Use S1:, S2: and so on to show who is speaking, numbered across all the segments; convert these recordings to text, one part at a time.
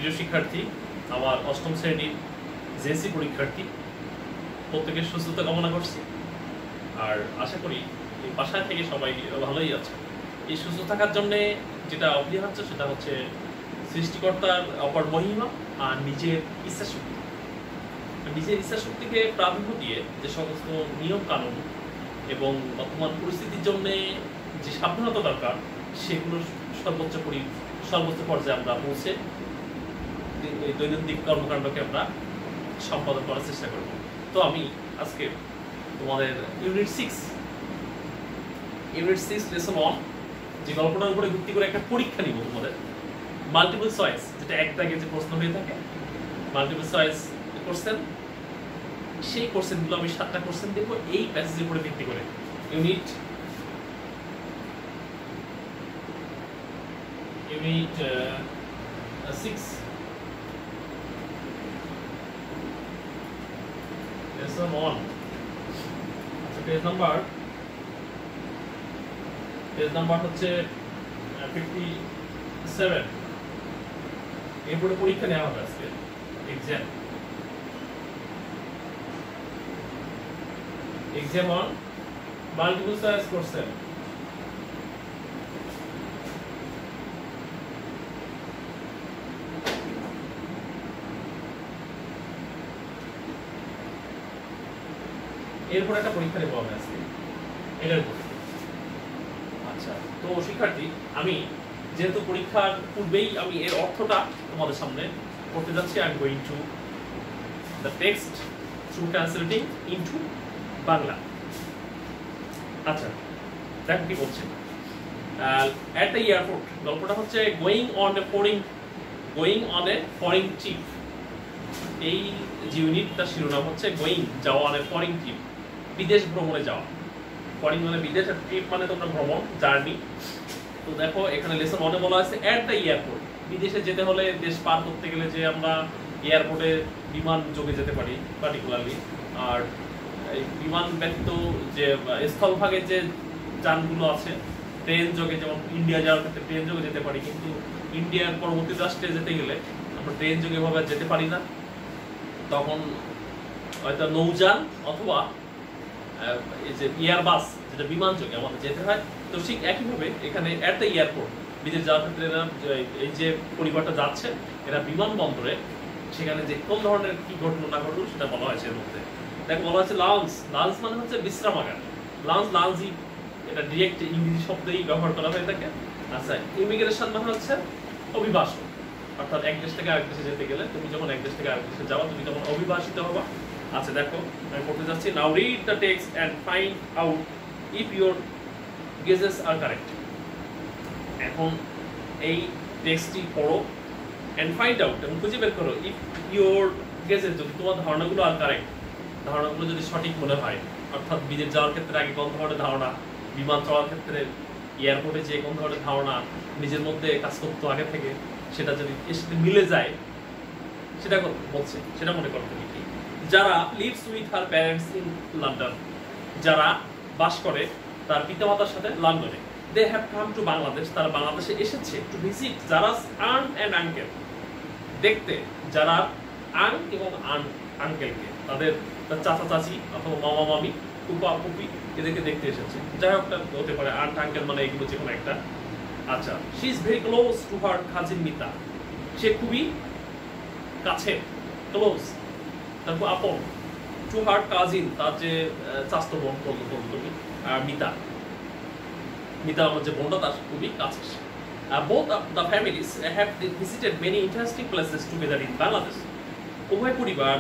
S1: প্রিয় শিক্ষার্থী, আমার অষ্টম শ্রেণীর জেএসসি পরীক্ষার্থী, প্রত্যেকের সুস্থতা কামনা করছি। আর আশা করি এই বাসায় থেকে সবাই ভালোই আছে। এই সুস্থ থাকার জন্যে যেটা অপরিহার্য সেটা হচ্ছে সৃষ্টিকর্তার অপার মহিমা আর নিজের ইচ্ছাশক্তি। নিজের ইচ্ছাশক্তিকে প্রাধান্য দিয়ে যে সমস্ত নিয়ম কানুন এবং বর্তমান পরিস্থিতির জন্যে যে সাবধানতা দরকার সেগুলো সর্বোচ্চ পর্যায়ে আমরা পৌঁছে এই দৈনন্দিন কর্মকাণ্ডকে আমরা সম্পাদন করার চেষ্টা করব। তো আমি আজকে তোমাদের ইউনিট 6 লেসন 1 যে গল্পটার উপরে ভিত্তি করে একটা পরীক্ষা নিব তোমাদের, মাল্টিপল চয়েস, যেটা এক দাগে যে প্রশ্ন হয়ে থাকে মাল্টিপল চয়েস কোশ্চেন। সেই কোশ্চেনগুলো আমি 7টা কোশ্চেন দেব এই প্যাসেজের উপরে ভিত্তি করে। Unit 6 lesson 1। আচ্ছা, পেজ নাম্বার হচ্ছে 57। এরপরে পরীক্ষা নেওয়া হবে আজকে, exam on multiple choice question. এরপর একটা পরীক্ষা নেবো আমি আজকে এটার উপর। আচ্ছা, তো শিক্ষার্থী, আমি যেহেতু পরীক্ষার পূর্বেই আমি এর অর্থটা তোমাদের সামনে করতে যাচ্ছি, I am going to the text through translating into Bangla. আচ্ছা, দেখো কি বলছে। অ্যাট দ্য এয়ারপোর্ট, গল্পটা হচ্ছে going on a foreign trip. এই যে ইউনিটটা শিরোনাম হচ্ছে গোয়িং, যাওয়া অন এ ফরেন ট্রিপ, বিদেশ ভ্রমণে যাওয়া। ফরেন মানে বিদেশ, আর ট্রিপ মানে তোমরা ভ্রমণ, জার্নি। তো দেখো এখানে লেসন 1 এ বলা আছে অ্যাট দ্য এয়ারপোর্ট। বিদেশে যেতে হলে, দেশ পার করতে গেলে যে আমরা এয়ারপোর্টে বিমান যোগে যেতে পারি পার্টিকুলারলি। আর এই বিমান ব্যতীত যে স্থলভাগের যে যানগুলো আছে ট্রেন যোগে, যেমন ইন্ডিয়া যাওয়ার ক্ষেত্রে ট্রেন যোগে যেতে পারি, কিন্তু ইন্ডিয়ার পরবর্তী রাষ্ট্রে যেতে গেলে আমরা ট্রেন যোগে এভাবে যেতে পারি না। তখন হয়তো নৌযান অথবা এই যে এয়ারবাস, যেটা বিমান যোগে আমাদের যেতে হয়। তো ঠিক একইভাবে এখানে অ্যাট দ্য এয়ারপোর্ট, বিদেশ যাওয়ার ক্ষেত্রে এই যে পরিবারটা যাচ্ছে এরা বিমানবন্দরে, সেখানে যে কোন ধরনের কি ঘটলো না ঘটলো সেটা বলা হয়েছে এর মধ্যে। দেখো বলা হচ্ছে লাউঞ্জ মানে হচ্ছে বিশ্রামাগার। লাউঞ্জি এটা ডিরেক্ট ইংরেজি শব্দেই ব্যবহার করা হয়ে থাকে। আচ্ছা, ইমিগ্রেশন মানে হচ্ছে অভিবাসন, অর্থাৎ এক দেশ থেকে আরেক দেশে যেতে গেলে তুমি যখন এক দেশ থেকে আরেক দেশে যাওয়া তুমি তখন অভিবাসিত হবা। আচ্ছা, দেখো আমি পড়তে যাচ্ছি। Now read the text and find out if your guesses are correct. এখন এই টেক্সটটি পড়ো এন্ড ফাইন্ড আউট, এবং খুঁজে বের করো ইফ ইউর গেজেস, যদি তোমার ধারণাগুলো আর কারেক্ট, ধারণাগুলো যদি সঠিক মনে হয়। অর্থাৎ বিদেশ যাওয়ার ক্ষেত্রে আগে কোন ধরনের ধারণা, বিমান চলার ক্ষেত্রে এয়ারপোর্টে যে কোন ধরনের ধারণা নিজের মধ্যে কাজ করতো আগে থেকে, সেটা যদি এর সাথে মিলে যায়, সেটা বলছে, সেটা মনে করো তুমি কি। যারা lives with her parents in London, যারা বাস করে তার পিতামাতার সাথে লন্ডনে। They have come to Bangladesh, তারা বাংলাদেশে এসেছে to visit Zara's aunt and uncle, দেখতে যারা আন্ট এবং আঙ্কেলকে, তাদের চাচা চাচি অথবা মামা মামি, ফুপা ফুপি, এদেরকে দেখতে এসেছে। যাই হোক, হতে পারে আন্ট আঙ্কেল মানে এগুলো যে কোনো একটা। আচ্ছা, she is very close to her cousin Mita, সে খুবই কাছে, ক্লোজ তারপর আপন, টু হার কাজিন তার যে চাচাতো বোন তুমি, আর মিতা আমার যে বোনটা তার খুবই কাছে। Both of the families have visited many interesting places together in Bangladesh. উভয় পরিবার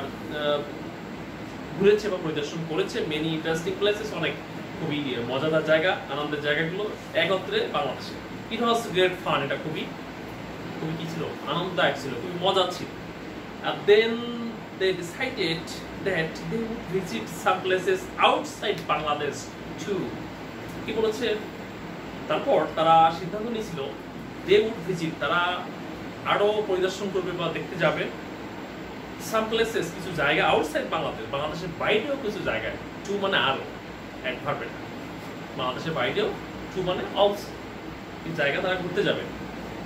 S1: ঘুরেছে বা পরিদর্শন করেছে মেনি ইন্টারেস্টিং প্লেসেস, অনেক খুবই মজাদার জায়গা, আনন্দের জায়গাগুলো একত্রে বাংলাদেশে। ইট ওয়াজ গ্রেট ফান, এটা খুবই কি ছিল, আনন্দদায়ক ছিল, খুবই মজা ছিল। And then they decided that they would visit some places outside Bangladesh too. কি বলেছে, তারপর তারা সিদ্ধান্ত নিয়েছিল they would visit, তারা আরো পরিদর্শন করবে বা দেখতে যাবে some places, কিছু জায়গা আউটসাইড বাংলাদেশ, বাংলাদেশের বাইরেও কিছু জায়গায়। টু মানে আরো, অ্যাডভার্ব, বাংলাদেশের বাইরেও, টু মানে অলসো, এই জায়গা তারা ঘুরতে যাবে।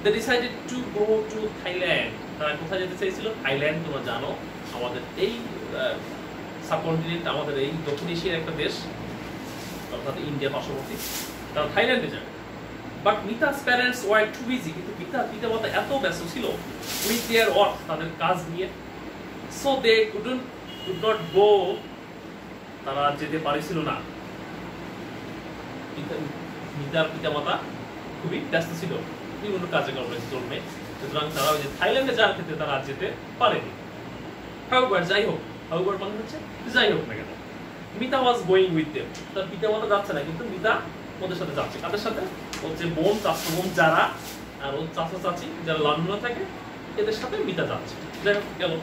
S1: They decided to go to Thailand, তারা কোথায় যেতে চাইছিল? থাইল্যান্ড। তোমরা জানো আমাদের এই সাবকন্টিনেন্ট, আমাদের এই দক্ষিণ এশিয়ার একটা দেশ, অর্থাৎ ইন্ডিয়া পার্শ্ববর্তী, তারা থাইল্যান্ডে যাবে। But Mita's parents were too busy, কিন্তু মিতার পিতামাতা এত ব্যস্ত ছিল উইথ দেয়ার ওয়ার্ক, তাদের কাজ নিয়ে, so they could not go, তারা যেতে পারছিল না। মিতার পিতামাতা খুবই ব্যস্ত ছিল বিভিন্ন কার্যক্রমের জন্য, সুতরাং তারা ওই যে থাইল্যান্ডে যাওয়ার ক্ষেত্রে তারা যেতে পারেনি। হাউএভার, যাই হোক, হাউএভার মানে হচ্ছে যাই হোক না কেন, Mita was going with them, তার পিতামাতা যাচ্ছে না, কিন্তু মিতা ওদের সাথে যাচ্ছে। কাদের সাথে? হচ্ছে বোন, চাচা বোন যারা, আর ওর চাচা চাচি যারা লন্ডনে থাকে, এদের সাথে মিতা যাচ্ছে। যাই হোক গেল।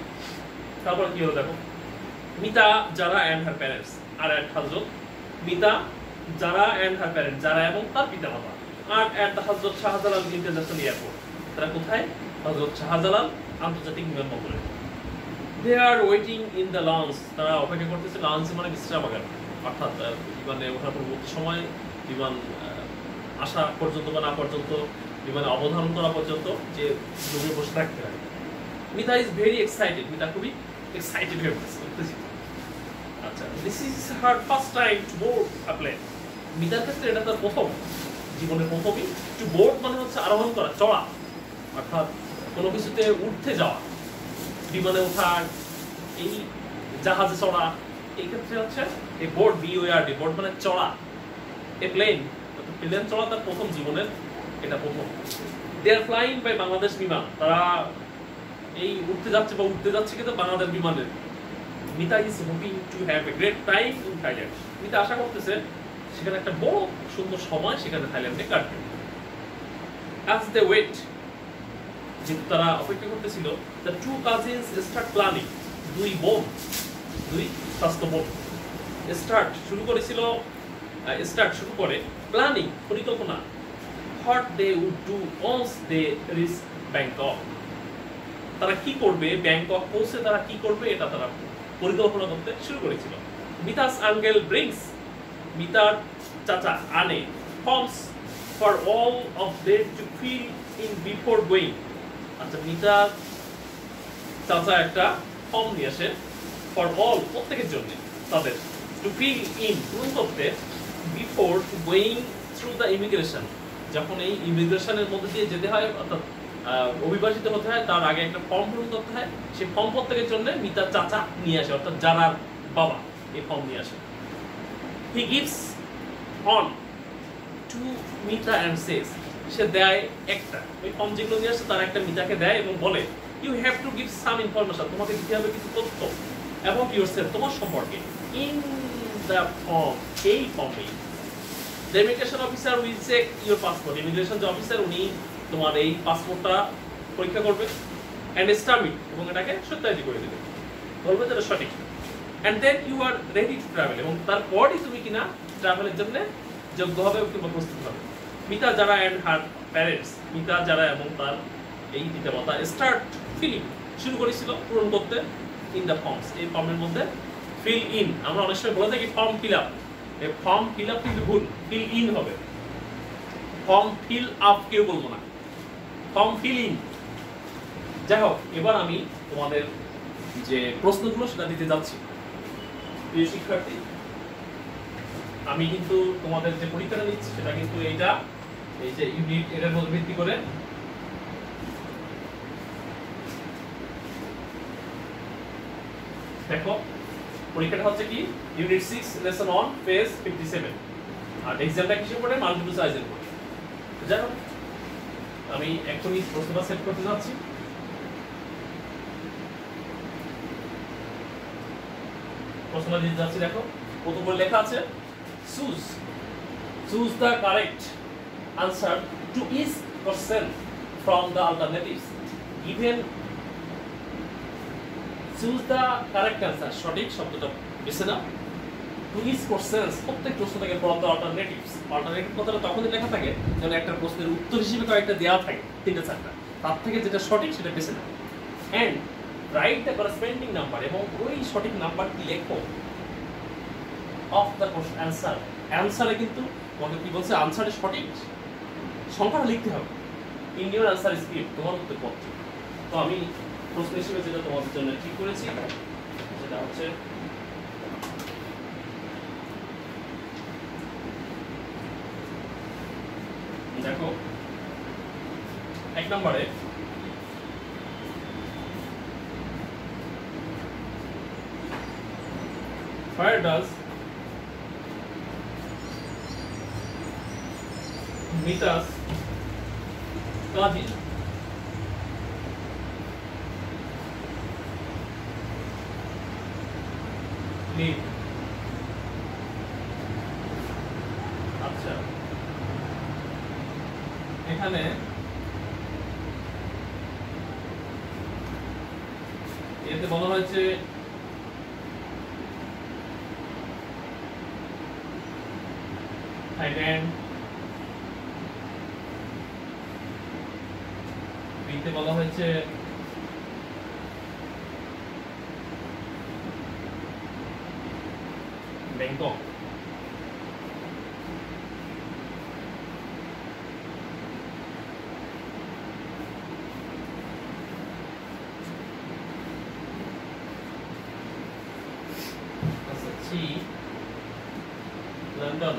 S1: তারপর কি হলো দেখো, মিতা যারা and her parents are at হযরত, মিতা যারা অ্যান্ড হার প্যারেন্টস, যারা এবং তার পিতামাতা, আর at the Hazrat Shahjalal international airport, তারা কোথায়? হযরত শাহজালাল আন্তর্জাতিক বিমানবন্দরে। They are waiting in the lounge, তারা অপেক্ষা করতেছে। লঞ্চ মানে বিশ্রামাগার, অর্থাৎ বিমানে ওঠার পরবর্তী সময়, বিমান আসা পর্যন্ত বা না পর্যন্ত, বিমানে অবতরণ করা পর্যন্ত যে রুমে বসে থাকতে হয়। Mita is very excited, Mita খুবই এক্সাইটেড হয়ে পড়েছে, উত্তেজিত। আচ্ছা, this is her first time to board a plane. মিতার ক্ষেত্রে এটা তার প্রথম, জীবনের প্রথমই। টু বোর্ড মানে হচ্ছে আরোহণ করা, চড়া, অর্থাৎ কোনো কিছুতে উঠতে যাওয়া, বিমানে ওঠার, এই জাহাজে চড়া, এই ক্ষেত্রে হচ্ছে এই বোর্ড, BOARD, বোর্ড মানে চড়া। এ প্লেন, প্লেন চড়া তার প্রথম জীবনের, এটা প্রথম। দে আর ফ্লাইং বাই বাংলাদেশ বিমান, তারা এই উঠতে যাচ্ছে বা উঠতে যাচ্ছে কিন্তু বাংলাদেশ বিমানের। Mita is hoping to have a great time in Thailand, Mita আশা করতেছে সেখানে একটা বড় সুন্দর সময় সেখানে থাইল্যান্ডে কাটবে। অ্যাজ দে ওয়েট, যেহেতু তারা অপেক্ষা করতেছিল, the two cousins start planning, দুই বোন, দুই স্বাস্থ্য বোন শুরু করে প্ল্যানিং, পরিকল্পনা, what they would do once they reach Bangkok, তারা কি করবে, ব্যাংকক পৌঁছে তারা কি করবে, এটা তারা পরিকল্পনা করতে শুরু করেছিল। মিতাস আঙ্কেল ব্রিংস, মিতার চাচা আনে forms for all of them to fill in before going. আচ্ছা, মিতার চাচা একটা ফর্ম নিয়ে আসে, ফর অল, প্রত্যেকের জন্য, তাদের টু ফিল ইন, পূরণ করতে, before going through the immigration, যখন এই ইমিগ্রেশনের মধ্যে দিয়ে যেতে হয়, অর্থাৎ অভিবাসিত হতে হয়, তার আগে একটা ফর্ম পূরণ করতে হয়। সেই ফর্ম প্রত্যেকের জন্য মিতার চাচা নিয়ে আসে, অর্থাৎ যারার বাবা এই ফর্ম নিয়ে আসে। He gives on to Mita and says, সে দেয় একটা, ওই ফর্ম যেগুলো নিয়ে আসে তার একটা মিতাকে দেয় এবং বলে, you have to give some information, তোমাকে দিতে হবে কিছু তথ্য অ্যাবাউট ইয়োরসেলফ, তোমার সম্পর্কে, ইন দ্য ফর্ম, এই ফর্মে। The immigration officer will check your passport, immigration যে অফিসার উনি তোমার এই পাসপোর্টটা পরীক্ষা করবে, অ্যান্ড স্টাম্পিং, এবং এটাকে সত্যায়িত করে দেবে, বলবে যে এটা সঠিক। And then you are ready to travel, এবং তারপরই তুমি কিনা ট্রাভেলের জন্য যোগ্য হবে কিংবা প্রস্তুত হবে। মিতা যারা অ্যান্ড হার প্যারেন্টস, মিতা যারা এবং তার এই পিতামাতা স্টার্ট ফিলিং, শুরু করেছিল পূরণ করতে, ইন দ্য ফর্মস, এই ফর্মের মধ্যে ফিল ইন, আমরা অনেক সময় বলে থাকি ফর্ম ফিল আপ, এই ফর্ম ফিল আপ কিন্তু ভুল, ফিল ইন হবে, ফর্ম ফিল আপ কেউ বলবো না, ফর্ম ফিল ইন। যাই হোক, এবার আমি তোমাদের যে প্রশ্নগুলো সেটা দিতে যাচ্ছি। প্রিয় শিক্ষার্থী, আমি কিন্তু তোমাদের যে পরীক্ষাটা নিচ্ছি সেটা কিন্তু এইটা, এই যে ইউনিট এর উপর ভিত্তি করে। দেখো, পরীক্ষাটা হচ্ছে কি, ইউনিট 6 লেসন 1 পেজ 57, আর এক্সামটা কিসের উপরে? মাল্টিপল চয়েসের উপর। যাই হোক, আমি এখনই প্রশ্নটা সেট করতে যাচ্ছি। প্রশ্নটা দিতে যাচ্ছি। দেখো, প্রথম বলে লেখা আছে, choose the correct answer to each question from the alternatives given. choose the correct answer, সঠিক শব্দটা বেছে নাও, to each questions, প্রত্যেক প্রশ্ন থেকে from the alternatives, alternative কথাটা তখনই লেখা থাকে যখন একটা প্রশ্নের উত্তর হিসেবে কয়েকটা দেওয়া থাকে, তিনটা চারটা, তার থেকে যেটা সঠিক সেটা বেছে নাও। and write the corresponding number, এবং ওই সঠিক নাম্বারটি লেখো of the question answer, অ্যানসারে কিন্তু তোমাকে কি বলছে, আনসারে সঠিক সংখ্যাটা লিখতে হবে, in your answer script, তোমার উত্তরপত্র। তো আমি প্রশ্ন হিসেবে যেটা তোমাদের জন্য ঠিক করেছি সেটা হচ্ছে দেখো 1 নম্বরে where does Mita's cousin live? আচ্ছা এখানে এতে বলা হয়েছে থাইল্যান্ড, বিতে বলা হয়েছে ব্যাংকক। আচ্ছা সি লন্ডন,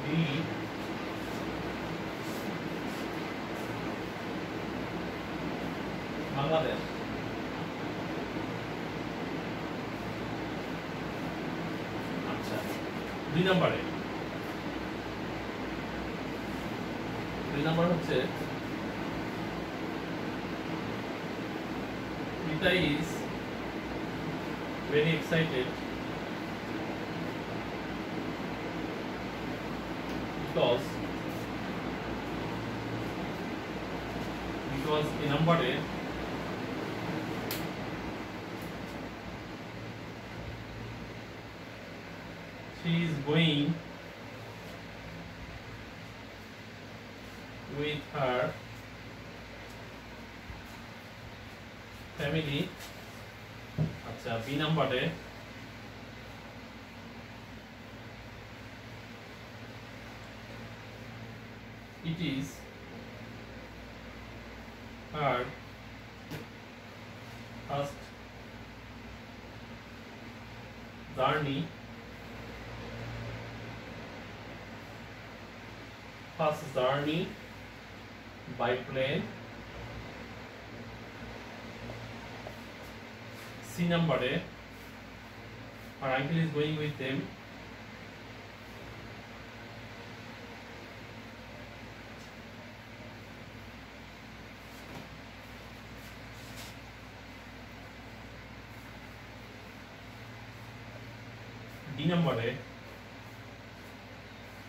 S1: ডি বাংলাদেশ। আচ্ছা 2 নম্বরে 2 নম্বর হচ্ছে Rita is very excited because in number she is going with her family। আচ্ছা বি নাম্বারে it is her first journey by plane। C number her uncle is going with them। D number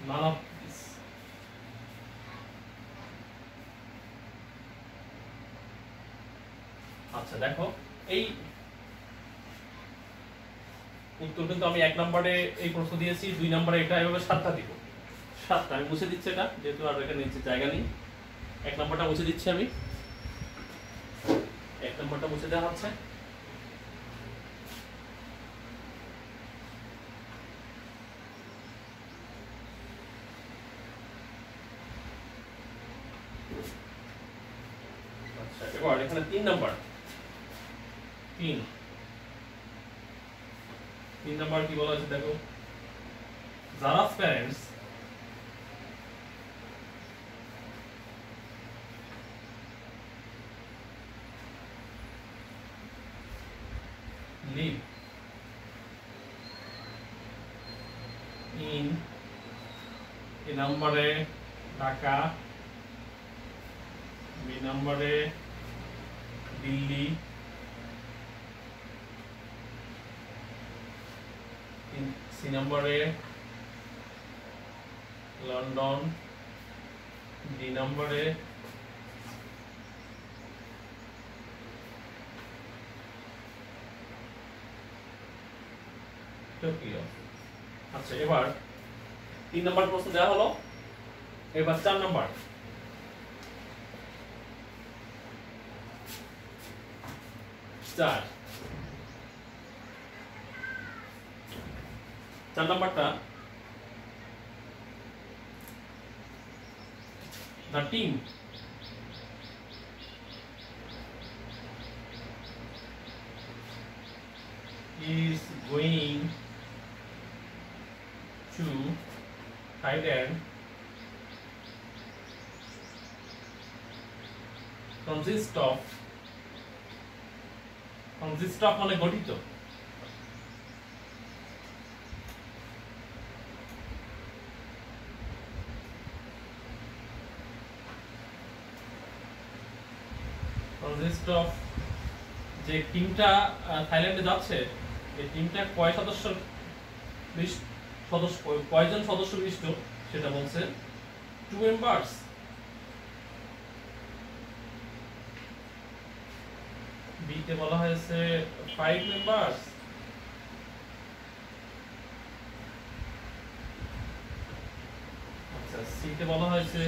S1: none of this। আচ্ছা দেখো এই উত্তর কিন্তু আমি 1 নম্বরে এই প্রশ্ন দিয়েছি, 2 নম্বরে এটা এভাবে 7টা দিব। 7টা আমি মুছে দিচ্ছি এটা, যেহেতু আর এখানে নিচে জায়গা নেই। 1 নম্বরটা মুছে দিচ্ছি আমি, 1 নম্বরটা মুছে দেওয়া হচ্ছে। আচ্ছা এবার এখানে 3 নম্বর 3 নম্বর কি বলা আছে দেখো, Zara's parents live in a number Dhaka, B নম্বরে দিল্লি, সি নম্বরে লন্ডন, ডি নম্বরে টোকিও। আচ্ছা এবার 3 নম্বর প্রশ্ন দেওয়া হলো, এবার 4 নম্বর। 4 নম্বরটা the team is going to Thailand consist of মানে গঠিত consist of যে টিমটা থাইল্যান্ডে যাচ্ছে এই টিমটা কয় সদস্য কয়জন সদস্য বিশিষ্ট সেটা বলছে 2 মেম্বার্স বি তে বলা হয়েছে 5 মেম্বার্স আচ্ছা সি তে বলা হয়েছে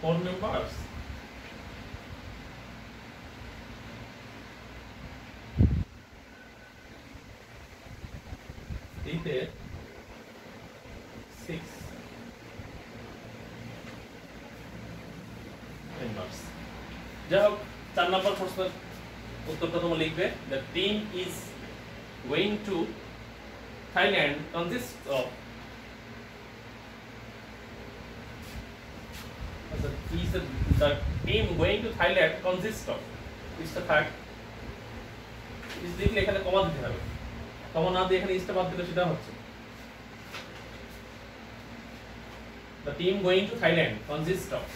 S1: 4 members. D-তে 6 members. যাই হোক 4 নম্বর প্রশ্নের উত্তরটা তোমরা লিখবে the team is going to Thailand consists of the team going to Thailand consists of is the fact is লিখলে এখানে কমা দিতে হবে কমা না দিয়ে এখানে ইসটা বাদ দিলে সেটা হচ্ছে the team going to Thailand consists of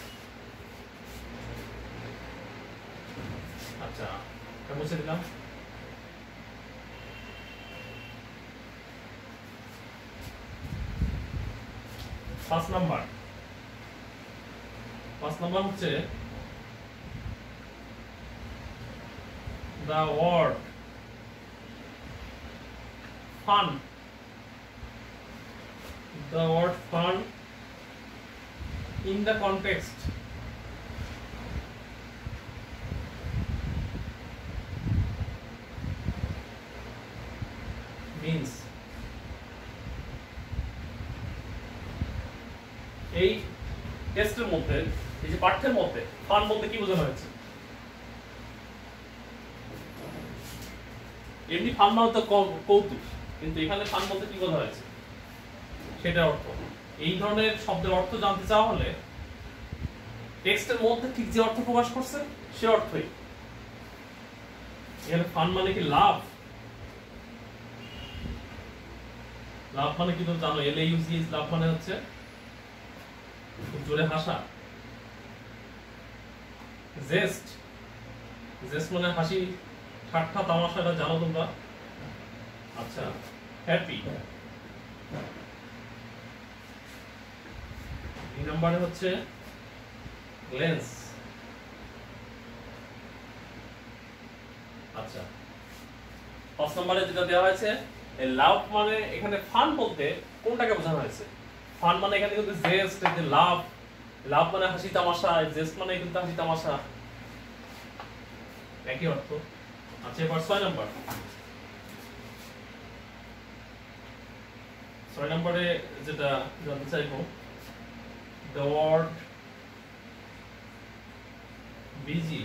S1: আচ্ছা এটা মুছে দিলাম পাঁচ নাম্বার হচ্ছে the word fun in the context means এই টেস্টের মধ্যে এই যে পাঠ্যের মধ্যে ফান বলতে কি বোঝানো হয়েছে এমনি ফান মানে তো কৌতুক কিন্তু এখানে ফান বলতে কি বোঝানো হয়েছে সেটা অর্থ এই ধরনের শব্দের অর্থ জানতে চাওয়া হলে টেক্সটের মধ্যে ঠিক যে অর্থ প্রকাশ করছে সে অর্থই এখানে ফান মানে কি লাভ মানে কি তো জানো LAUGH লাভ মানে হচ্ছে জোরে হাসা জেস্ট মানে হাসি ঠাট্টা তামাশা এটা জানো তোমরা আচ্ছা হ্যাপি দুই নম্বরে হচ্ছে লেন্স আচ্ছা পাঁচ নম্বরে যেটা দেওয়া হয়েছে লাভ মানে এখানে ফান বলতে কোনটাকে বোঝানো হয়েছে ফান মানে এখানে কিন্তু জেস্ট যে লাভ মানে হাসি তামাশা জেস্ট মানে কিন্তু হাসি তামাশা একই অর্থ আচ্ছা এবার 6 নম্বরে যেটা জানতে চাইবো the word busy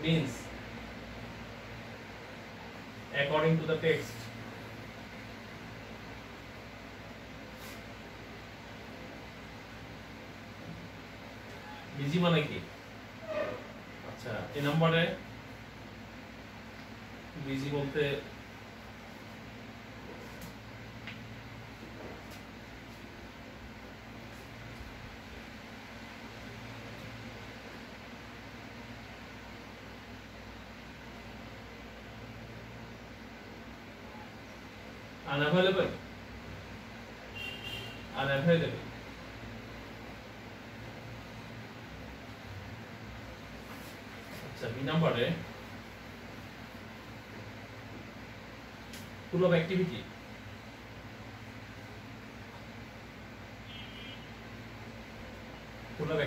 S1: means according to the text busy মানে কি আচ্ছা এই নম্বরে বিজি বলতে unavailable আচ্ছা বি নম্বরে full of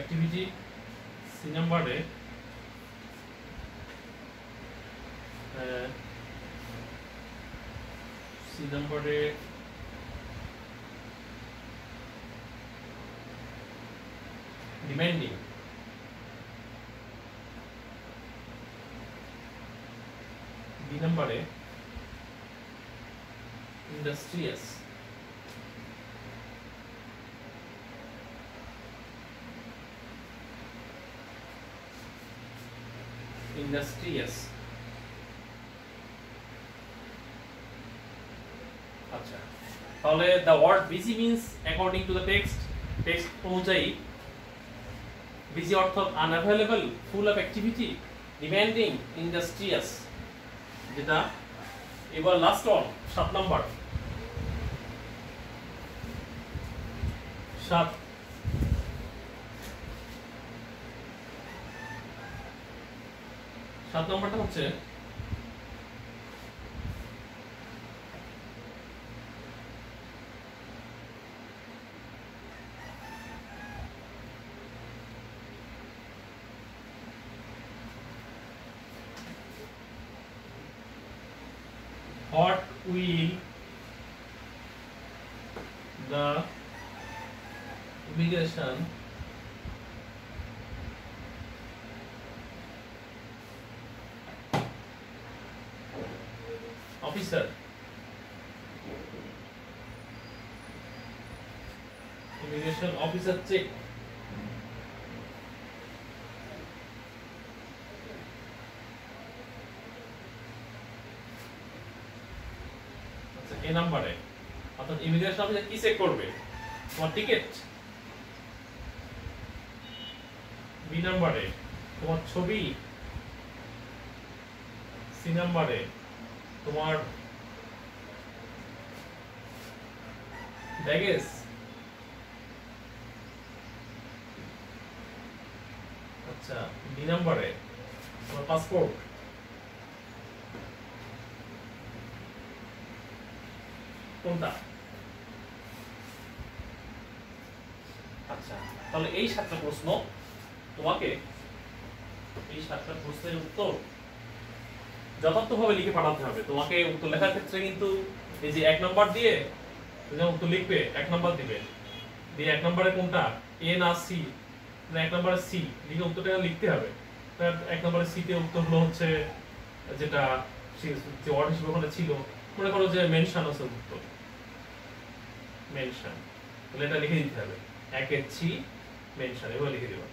S1: activity সি নম্বরে সি নাম্বারে ডিমান্ডিং, বি নাম্বারে ইন্ডাস্ট্রিয়াস, ইন্ডাস্ট্রিয়াস। আচ্ছা, তাহলে the word busy means according to the text অনুযায়ী busy অর্থ unavailable, full of activity, demanding, industrious, যেটা এবার লাস্ট ওয়ান 7 নাম্বার 7 নম্বরটা হচ্ছে what will the immigration officer check? এই নাম্বারে অর্থাৎ ইমিগ্রেশন অফিসার কি চেক করবে? তোমার টিকিট। বি নাম্বারে তোমার ছবি। সি নাম্বারে তোমার ব্যাগেজ। আচ্ছা, ডি নাম্বারে তোমার পাসপোর্ট। কোনটা? আচ্ছা, তাহলে এই 7টা প্রশ্ন তোমাকে, এই 7টা প্রশ্নের উত্তর যথার্থভাবে লিখে পাঠাতে হবে। তোমাকে উত্তর লেখার ক্ষেত্রে কিন্তু এই যে 1 নাম্বার দিয়ে তুমি উত্তর লিখবে, 1 নাম্বার দিবে, দিয়ে 1 নম্বরে কোনটা এ না সি, না 1 নম্বরে সি লিখে উত্তরটা লিখতে হবে। তার 1 নম্বরে সি তে উত্তর হলো হচ্ছে যেটা যে ওয়ার্ড হিসেবে ওখানে ছিল, মনে করো যে মেনশন আছে উত্তর, মেনশন, তাহলে এটা লিখে দিতে হবে 1 এর সি মেনশন, এভাবে লিখে দেবা।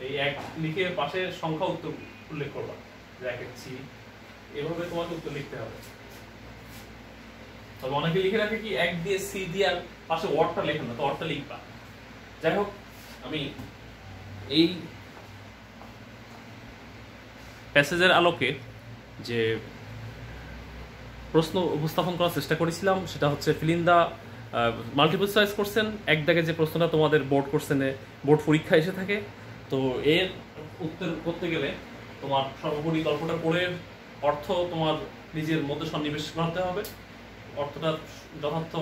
S1: এই 1 লিখে পাশে সংখ্যা উত্তর উল্লেখ করবা, যে 1 এর সি, এভাবে তোমাকে উত্তর লিখতে হবে। তবে অনেকে লিখে রাখে কি 1 দিয়ে সি দিয়ে আর পাশে ওয়ার্ডটা লেখেন না, তো ওয়ার্ডটা লিখবা। যাই হোক, আমি এই প্যাসেজের আলোকে যে প্রশ্ন উপস্থাপন করার চেষ্টা করেছিলাম সেটা হচ্ছে fill in the multiple choice question. এক দাগে যে প্রশ্নটা তোমাদের বোর্ড কোশ্চেনে, বোর্ড পরীক্ষা এসে থাকে, তো এর উত্তর করতে গেলে তোমার সর্বোপরি গল্পটা পড়ে অর্থ তোমার নিজের মধ্যে সন্নিবেশ করতে হবে, অর্থটা যথার্থ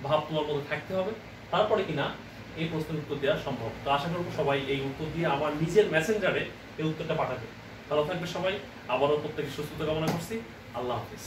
S1: ভাব তোমার মধ্যে থাকতে হবে, তারপরে কিনা এই প্রশ্নের উত্তর দেওয়া সম্ভব। তো আশা করবো সবাই এই উত্তর দিয়ে আমার নিজের মেসেঞ্জারে এই উত্তরটা পাঠাবে। ভালো থাকবে সবাই, আবারও প্রত্যেকের সুস্থতা কামনা করছি। আল্লাহ হাফিজ।